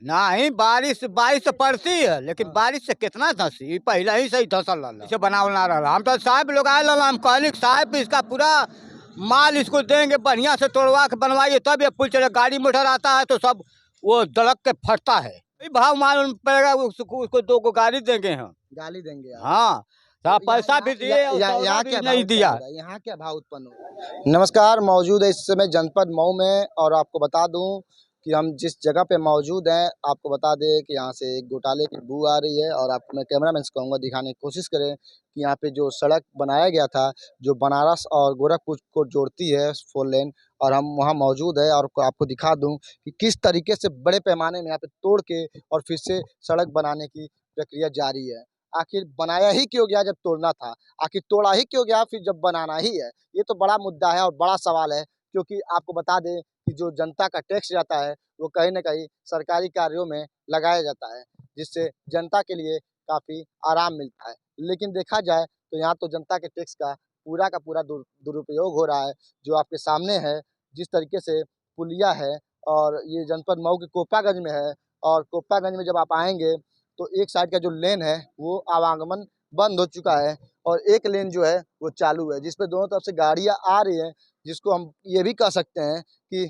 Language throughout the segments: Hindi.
नहीं, बारिश बारिश तो पड़ती है, लेकिन बारिश से कितना धसी पहले ही से ही धसल रहा इसे बनावल ना रहा। हम तो साहब लोग आए ला, हम कहली साहब इसका पूरा माल इसको देंगे, बढ़िया से तोड़वा के बनवाइए तब ये पुल चले। गाड़ी मोटर आता है तो सब वो दलक के फटता है, भाव मालूम पड़ेगा उसको 2 गाड़ी देंगे हम, गाली देंगे आप। हाँ साहब पैसा भी दिए और यहाँ भी क्या नहीं दिया। यहाँ क्या भाव उत्पन्न हो। नमस्कार, मौजूद है इस समय जनपद मऊ में और आपको बता दूं कि हम जिस जगह पे मौजूद हैं आपको बता दें कि यहाँ से एक घोटाले की बू आ रही है और आपको मैं कैमरामैन से कहूँगा दिखाने की कोशिश करें कि यहाँ पे जो सड़क बनाया गया था जो बनारस और गोरखपुर को जोड़ती है 4 लेन, और हम वहाँ मौजूद है और आपको दिखा दूं कि किस तरीके से बड़े पैमाने में यहाँ पे तोड़ के और फिर से सड़क बनाने की प्रक्रिया जारी है। आखिर बनाया ही क्यों गया जब तोड़ना था, आखिर तोड़ा ही क्यों गया फिर जब बनाना ही है। ये तो बड़ा मुद्दा है और बड़ा सवाल है, क्योंकि आपको बता दें कि जो जनता का टैक्स जाता है वो कहीं ना कहीं सरकारी कार्यों में लगाया जाता है, जिससे जनता के लिए काफ़ी आराम मिलता है। लेकिन देखा जाए तो यहाँ तो जनता के टैक्स का पूरा दुरुपयोग हो रहा है। जो आपके सामने है जिस तरीके से पुलिया है और ये जनपद मऊ के कोपागंज में है, और कोपागंज में जब आप आएंगे तो एक साइड का जो लेन है वो आवागमन बंद हो चुका है और एक लेन जो है वो चालू है, जिस पे दोनों तरफ से गाड़ियां आ रही हैं, जिसको हम ये भी कह सकते हैं कि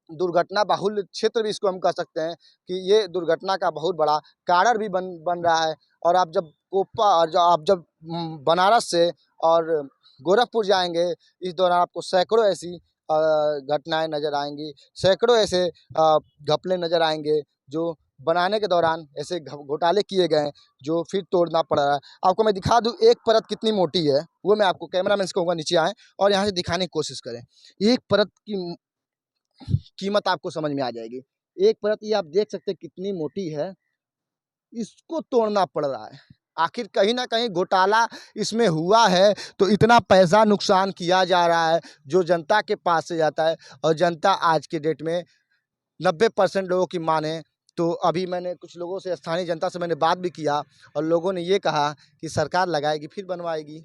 दुर्घटना बाहुल्य क्षेत्र भी इसको हम कह सकते हैं कि ये दुर्घटना का बहुत बड़ा कारण भी बन रहा है। और आप जब बनारस से और गोरखपुर जाएंगे इस दौरान आपको सैकड़ों ऐसी घटनाएं नज़र आएंगी, सैकड़ों ऐसे घपले नज़र आएंगे जो बनाने के दौरान ऐसे घोटाले किए गए जो फिर तोड़ना पड़ रहा है। आपको मैं दिखा दूं एक परत कितनी मोटी है, वो मैं आपको कैमरामैन से कहूँगा नीचे आए और यहाँ से दिखाने की कोशिश करें। एक परत की कीमत आपको समझ में आ जाएगी। एक परत ये आप देख सकते हैं कितनी मोटी है, इसको तोड़ना पड़ रहा है। आखिर कहीं ना कहीं घोटाला इसमें हुआ है तो इतना पैसा नुकसान किया जा रहा है जो जनता के पास से जाता है, और जनता आज के डेट में 90% लोगों की माने तो अभी मैंने कुछ लोगों से, स्थानीय जनता से मैंने बात भी किया और लोगों ने ये कहा कि सरकार लगाएगी फिर बनवाएगी।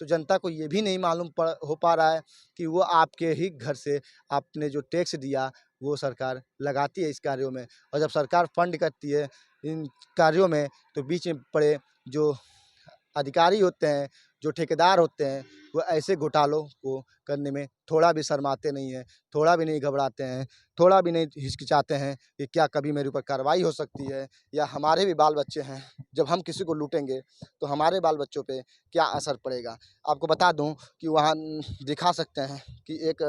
तो जनता को ये भी नहीं मालूम हो पा रहा है कि वो आपके ही घर से आपने जो टैक्स दिया वो सरकार लगाती है इस कार्यों में, और जब सरकार फंड करती है इन कार्यों में तो बीच में पड़े जो अधिकारी होते हैं, जो ठेकेदार होते हैं, वो ऐसे घोटालों को करने में थोड़ा भी शर्माते नहीं हैं, थोड़ा भी नहीं घबराते हैं, थोड़ा भी नहीं हिचकिचाते हैं कि क्या कभी मेरे ऊपर कार्रवाई हो सकती है, या हमारे भी बाल बच्चे हैं, जब हम किसी को लूटेंगे तो हमारे बाल बच्चों पे क्या असर पड़ेगा। आपको बता दूं कि वहाँ दिखा सकते हैं कि एक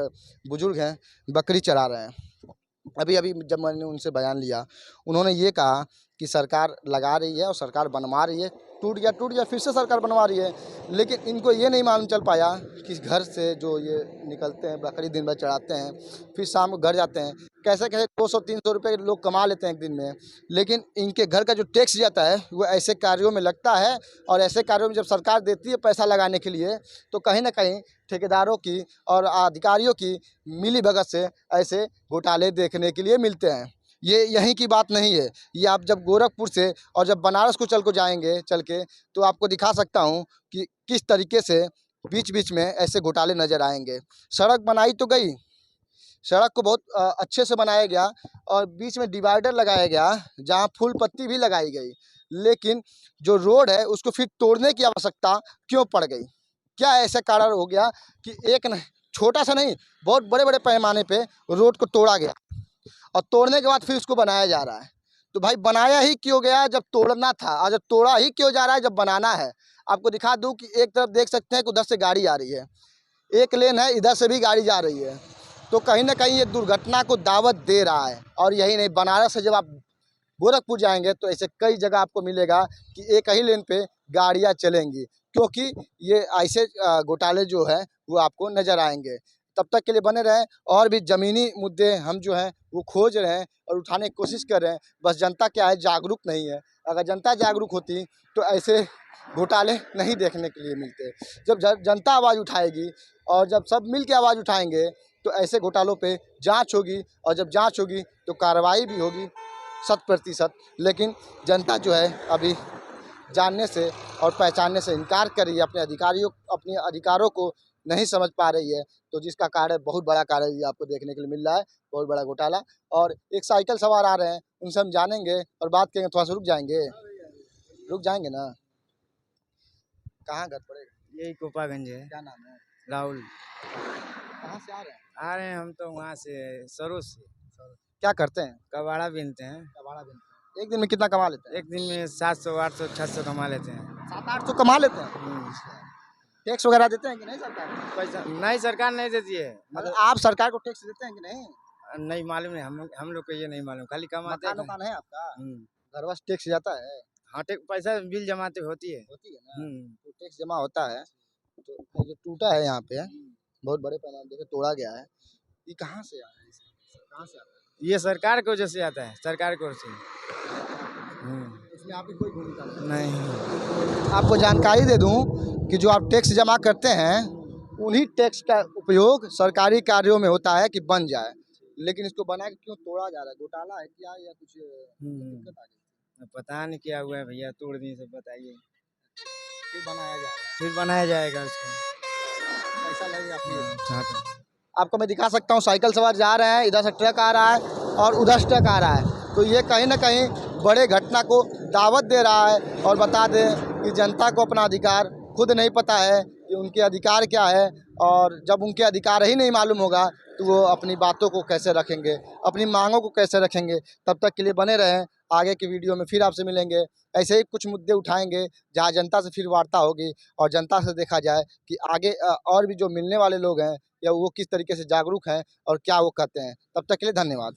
बुजुर्ग हैं बकरी चरा रहे हैं। अभी जब मैंने उनसे बयान लिया उन्होंने ये कहा कि सरकार लगा रही है और सरकार बनवा रही है, टूट गया फिर से सरकार बनवा रही है, लेकिन इनको ये नहीं मालूम चल पाया कि घर से जो ये निकलते हैं बकरी दिन भर चढ़ाते हैं फिर शाम को घर जाते हैं, कैसे 200-300 रुपये लोग कमा लेते हैं एक दिन में, लेकिन इनके घर का जो टैक्स जाता है वो ऐसे कार्यों में लगता है, और ऐसे कार्यों में जब सरकार देती है पैसा लगाने के लिए तो कहीं ना कहीं ठेकेदारों की और अधिकारियों की मिलीभगत से ऐसे घोटाले देखने के लिए मिलते हैं। ये यहीं की बात नहीं है, ये आप जब गोरखपुर से और जब बनारस को चल के तो आपको दिखा सकता हूँ कि किस तरीके से बीच बीच में ऐसे घोटाले नज़र आएंगे। सड़क बनाई तो गई, सड़क को बहुत अच्छे से बनाया गया और बीच में डिवाइडर लगाया गया जहाँ फूल पत्ती भी लगाई गई, लेकिन जो रोड है उसको फिर तोड़ने की आवश्यकता क्यों पड़ गई? क्या ऐसा कारण हो गया कि एक छोटा सा नहीं बहुत बड़े बड़े पैमाने पे रोड को तोड़ा गया और तोड़ने के बाद फिर उसको बनाया जा रहा है? तो भाई बनाया ही क्यों गया जब तोड़ना था, और जब तोड़ा ही क्यों जा रहा है जब बनाना है? आपको दिखा दूं कि एक तरफ देख सकते हैं कि उधर से गाड़ी आ रही है, एक लेन है इधर से भी गाड़ी जा रही है, तो कहीं ना कहीं ये दुर्घटना को दावत दे रहा है। और यही नहीं, बनारस से जब आप गोरखपुर जाएंगे तो ऐसे कई जगह आपको मिलेगा कि एक ही लेन पे गाड़ियाँ चलेंगी, क्योंकि ये ऐसे घोटाले जो है वो आपको नज़र आएंगे। तब तक के लिए बने रहें, और भी ज़मीनी मुद्दे हम जो हैं वो खोज रहे हैं और उठाने की कोशिश कर रहे हैं। बस जनता क्या है, जागरूक नहीं है। अगर जनता जागरूक होती तो ऐसे घोटाले नहीं देखने के लिए मिलते। जब जनता आवाज़ उठाएगी और जब सब मिल के आवाज़ उठाएंगे तो ऐसे घोटालों पे जांच होगी, और जब जांच होगी तो कार्रवाई भी होगी 100%। लेकिन जनता जो है अभी जानने से और पहचानने से इनकार कर रही है, अपने अधिकारों को नहीं समझ पा रही है, तो जिसका कार्य बहुत बड़ा कार्य ये आपको देखने के लिए मिल रहा है, बहुत बड़ा घोटाला। और एक साइकिल सवार आ रहे हैं, उनसे हम जानेंगे और बात करेंगे। थोड़ा सा रुक जाएंगे ना? कहाँ घर पड़ेगा? यही कोपागंज है। क्या नाम है? राहुल। कहाँ से आ रहे हैं? आ रहे हैं हम तो वहाँ से सरोज से। क्या करते हैं? कबाड़ा बीनते हैं। कबाड़ा बिनते हैं। एक दिन में कितना कमा लेते हैं? एक दिन में 700 800 600 कमा लेते हैं। 700-800 कमा लेते हैं। टैक्स वगैरह देते हैं कि नहीं सरकार? पैसा नहीं, सरकार नहीं देती है। मतलब आप सरकार को टैक्स देते हैं कि नहीं? नहीं मालूम है, हम लोग को ये नहीं मालूम, खाली कमाते मकान हैं। उकान है आपका? हम्म। घर वास टैक्स जाता है? हाँ, पैसा बिल जमाते होती है। होती है ना? हम्म। तो टैक्स जमा होता है। तो ये जो टूटा है यहाँ पे, बहुत बड़े पैमाने देखिए तोड़ा गया है। ये कहाँ से आ रहा है? कहाँ से आता है? ये सरकार की वजह से आता है, सरकार की ओर से। इसमें आपकी कोई भूमिका नहीं। आपको जानकारी दे दूं कि जो आप टैक्स जमा करते हैं, उन्हीं टैक्स का उपयोग सरकारी कार्यों में होता है कि बन जाए, लेकिन इसको बना के क्यों तोड़ा जा रहा है? घोटाला है क्या या कुछ दिक्कत आ गई? पता नहीं क्या हुआ है भैया, तोड़ दिए, सब बताइए। फिर बनाया जा रहा है, फिर बनाया जाएगा उसको। पैसा लगेगा फिर। चाहते आपको मैं दिखा सकता हूँ, साइकिल सवार जा रहे हैं, इधर से ट्रक आ रहा है और उधर से ट्रक आ रहा है। तो ये कहीं ना कहीं बड़े घटना को दावत दे रहा है। और बता दें कि जनता को अपना अधिकार खुद नहीं पता है कि उनके अधिकार क्या है, और जब उनके अधिकार ही नहीं मालूम होगा तो वो अपनी बातों को कैसे रखेंगे, अपनी मांगों को कैसे रखेंगे। तब तक के लिए बने रहें, आगे की वीडियो में फिर आपसे मिलेंगे। ऐसे ही कुछ मुद्दे उठाएंगे जहां जनता से फिर वार्ता होगी और जनता से देखा जाए कि आगे और भी जो मिलने वाले लोग हैं या वो किस तरीके से जागरूक हैं और क्या वो कहते हैं। तब तक के लिए धन्यवाद।